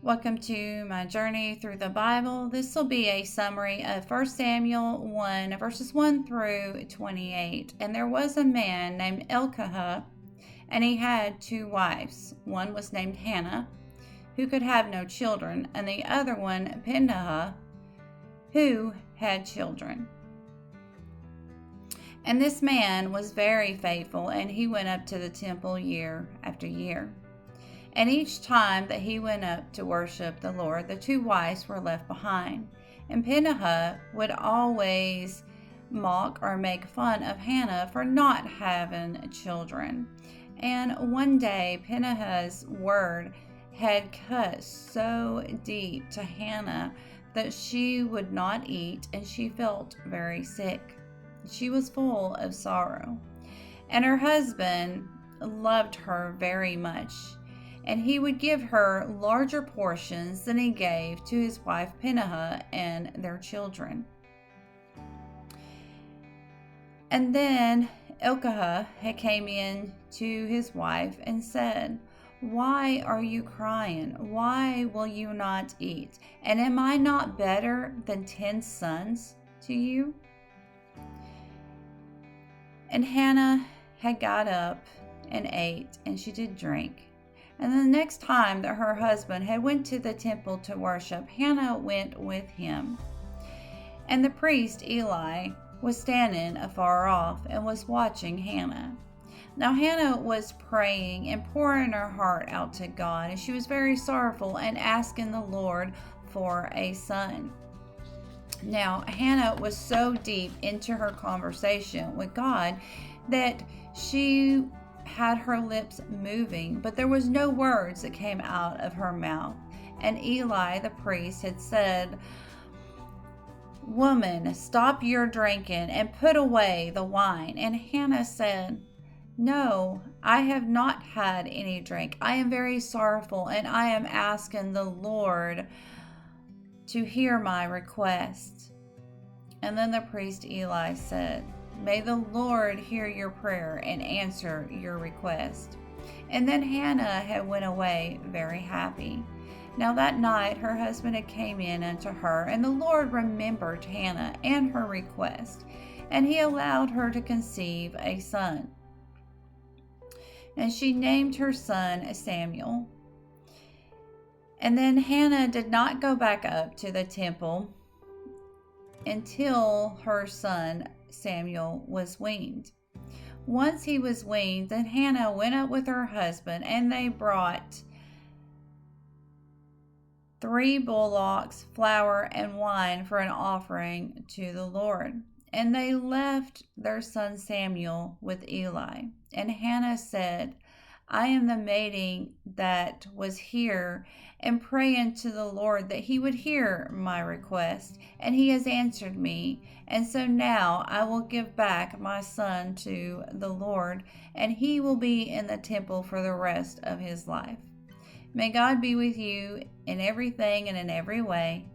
Welcome to my journey through the Bible. This will be a summary of 1 Samuel 1, verses 1 through 28. And there was a man named Elkanah, and he had two wives. One was named Hannah, who could have no children, and the other one, Peninnah, who had children. And this man was very faithful, and he went up to the temple year after year. And each time that he went up to worship the Lord, the two wives were left behind. And Peninnah would always mock or make fun of Hannah for not having children. And one day, Peninnah's word had cut so deep to Hannah that she would not eat, and she felt very sick. She was full of sorrow. And her husband loved her very much, and he would give her larger portions than he gave to his wife Peninnah and their children. And then Elkanah had came in to his wife and said, "Why are you crying? Why will you not eat? And am I not better than 10 sons to you?" And Hannah had got up and ate, and she did drink. And the next time that her husband had went to the temple to worship, Hannah went with him. And the priest Eli was standing afar off and was watching Hannah. Now Hannah was praying and pouring her heart out to God, and she was very sorrowful and asking the Lord for a son. Now Hannah was so deep into her conversation with God that she had her lips moving, but there was no words that came out of her mouth. And Eli, the priest, had said, "Woman, stop your drinking and put away the wine." And Hannah said, "No, I have not had any drink. I am very sorrowful, and I am asking the Lord to hear my request." And then the priest Eli said, "May the Lord hear your prayer and answer your request." And then Hannah had went away very happy. Now that night her husband had came in unto her, and the Lord remembered Hannah and her request, and he allowed her to conceive a son. And she named her son Samuel. And then Hannah did not go back up to the temple until her son Samuel was weaned. Once he was weaned, then Hannah went up with her husband, and they brought 3 bullocks, flour, and wine for an offering to the Lord. And they left their son Samuel with Eli. And Hannah said, "I am the maiden that was here and praying to the Lord that he would hear my request, and he has answered me. And so now I will give back my son to the Lord, and he will be in the temple for the rest of his life." May God be with you in everything and in every way.